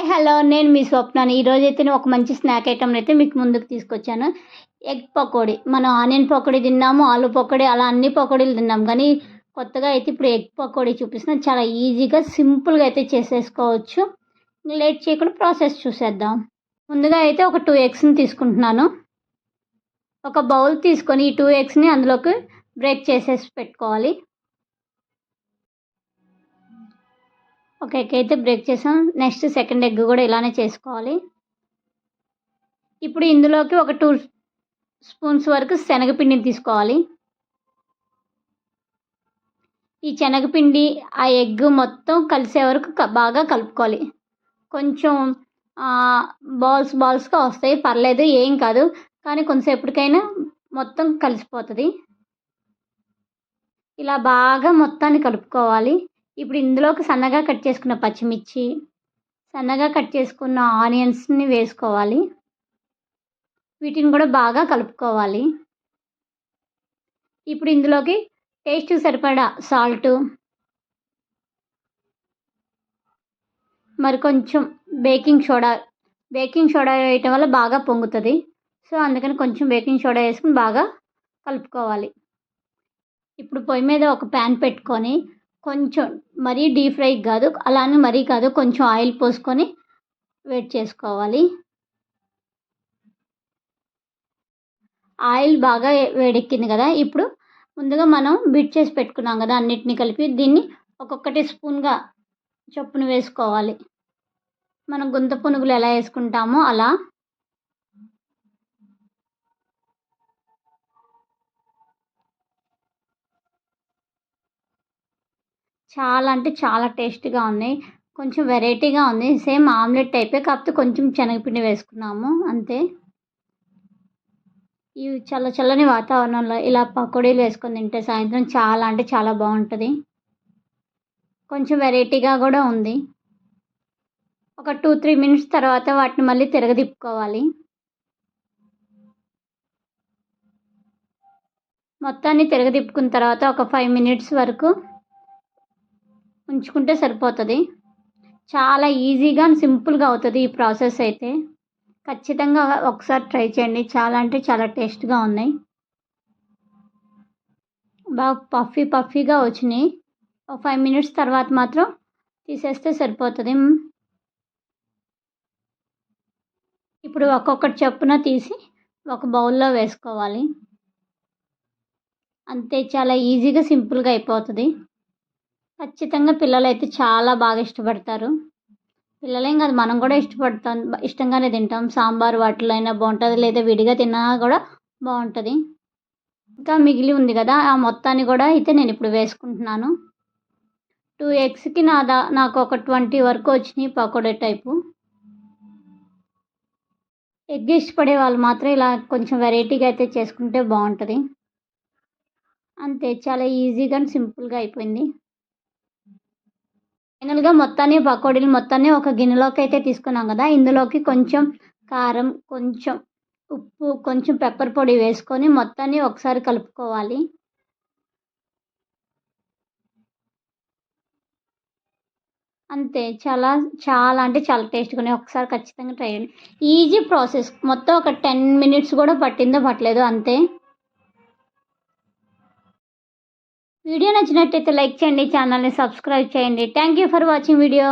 Hello. నేను మీ స్వప్నని. ఈరోజైతే ఒక మంచి స్నాక్ ఐటెంని అయితే మీకు ముందుకు తీసుకొచ్చాను. ఎగ్ పకోడీ. మనం ఆనియన్ పకోడీ తిన్నాము, ఆలు పకోడీ అలా అన్ని పకోడీలు తిన్నాం. కానీ కొత్తగా అయితే ఇప్పుడు ఎగ్ పకోడీ చూపిస్తున్నాను. చాలా ఈజీగా సింపుల్గా అయితే చేసేసుకోవచ్చు. లేట్ చేయకుండా ప్రాసెస్ చూసేద్దాం. ముందుగా అయితే ఒక 2 ఎగ్స్ని తీసుకుంటున్నాను. ఒక బౌల్ తీసుకొని ఈ 2 ఎగ్స్ని అందులోకి బ్రేక్ చేసేసి పెట్టుకోవాలి. ఒక ఎగ్ అయితే బ్రేక్ చేసాం. నెక్స్ట్ సెకండ్ ఎగ్ కూడా ఇలానే చేసుకోవాలి. ఇప్పుడు ఇందులోకి ఒక 2 స్పూన్స్ వరకు శనగపిండిని తీసుకోవాలి. ఈ శనగపిండి ఆ ఎగ్ మొత్తం కలిసే వరకు బాగా కలుపుకోవాలి. కొంచెం బాల్స్గా వస్తాయి, పర్లేదు, ఏం కాదు. కానీ కొంతసేపటికైనా మొత్తం కలిసిపోతుంది. ఇలా బాగా మొత్తాన్ని కలుపుకోవాలి. ఇప్పుడు ఇందులోకి సన్నగా కట్ చేసుకున్న పచ్చిమిర్చి, సన్నగా కట్ చేసుకున్న ఆనియన్స్ని వేసుకోవాలి. వీటిని కూడా బాగా కలుపుకోవాలి. ఇప్పుడు ఇందులోకి టేస్ట్కి సరిపడా సాల్టు, మరి కొంచెం బేకింగ్ సోడా వేయటం వల్ల బాగా పొంగుతుంది. సో అందుకని కొంచెం బేకింగ్ సోడా వేసుకుని బాగా కలుపుకోవాలి. ఇప్పుడు పొయ్యి మీద ఒక ప్యాన్ పెట్టుకొని కొంచెం మరీ డీప్ ఫ్రై కాదు, అలానే మరీ కాదు, కొంచెం ఆయిల్ పోసుకొని వేడి చేసుకోవాలి. ఆయిల్ బాగా వేడెక్కింది కదా. ఇప్పుడు ముందుగా మనం బీట్ చేసి పెట్టుకున్నాం కదా, అన్నిటిని కలిపి దీన్ని ఒక్కొక్కటి స్పూన్గా చొప్పున వేసుకోవాలి. మనం గుంత పునుగులు ఎలా వేసుకుంటామో అలా. చాలా అంటే చాలా టేస్ట్గా ఉన్నాయి. కొంచెం వెరైటీగా ఉంది. సేమ్ ఆమ్లెట్ టైపే, కాకపోతే కొంచెం శనగపిండి వేసుకున్నాము అంతే. ఈ చల్లని వాతావరణంలో ఇలా పకోడీలు వేసుకొని తింటే సాయంత్రం చాలా అంటే చాలా బాగుంటుంది. కొంచెం వెరైటీగా కూడా ఉంది. ఒక 2-3 మినిట్స్ తర్వాత వాటిని మళ్ళీ తిరగదిప్పుకోవాలి. మొత్తాన్ని తిరగదిప్పుకున్న తర్వాత ఒక 5 మినిట్స్ వరకు ఉంచుకుంటే సరిపోతుంది. చాలా ఈజీగా సింపుల్గా అవుతుంది ఈ ప్రాసెస్ అయితే. ఖచ్చితంగా ఒకసారి ట్రై చేయండి. చాలా అంటే చాలా టేస్ట్గా ఉన్నాయి. బాగా పఫీగా వచ్చినాయి. ఒక 5 మినిట్స్ తర్వాత మాత్రం తీసేస్తే సరిపోతుంది. ఇప్పుడు ఒక్కొక్కటి చొప్పున తీసి ఒక బౌల్లో వేసుకోవాలి. అంతే, చాలా ఈజీగా సింపుల్గా అయిపోతుంది. ఖచ్చితంగా పిల్లలు అయితే చాలా బాగా ఇష్టపడతారు. పిల్లలేం కాదు, మనం కూడా ఇష్టంగానే తింటాం. సాంబార్ వాటిలో అయినా బాగుంటుంది, లేదా విడిగా తిన్నా కూడా బాగుంటుంది. ఇంకా మిగిలి ఉంది కదా, ఆ మొత్తాన్ని కూడా అయితే నేను ఇప్పుడు వేసుకుంటున్నాను. 2 ఎగ్స్కి నాకు ఒక 20 వరకు వచ్చినాయి పకోడీ టైపు. ఎగ్ ఇష్టపడే వాళ్ళు మాత్రం ఇలా కొంచెం వెరైటీగా అయితే చేసుకుంటే బాగుంటుంది. అంతే, చాలా ఈజీగా సింపుల్గా అయిపోయింది. ఫైనల్గా పకోడీలు మొత్తాన్ని ఒక గిన్నెలోకి అయితే తీసుకున్నాం కదా, ఇందులోకి కొంచెం కారం, కొంచెం ఉప్పు, కొంచెం పెప్పర్ పొడి వేసుకొని మొత్తాన్ని ఒకసారి కలుపుకోవాలి. అంతే, చాలా అంటే చాలా టేస్ట్గా ఉన్నాయి. ఒకసారి ఖచ్చితంగా ట్రై చేయండి. Easy process. మొత్తం ఒక 10 మినిట్స్ కూడా పట్టలేదు అంతే. వీడియో నచ్చినట్టయితే లైక్ చేయండి, ఛానల్ని సబ్స్క్రైబ్ చేయండి. Thank you for watching video.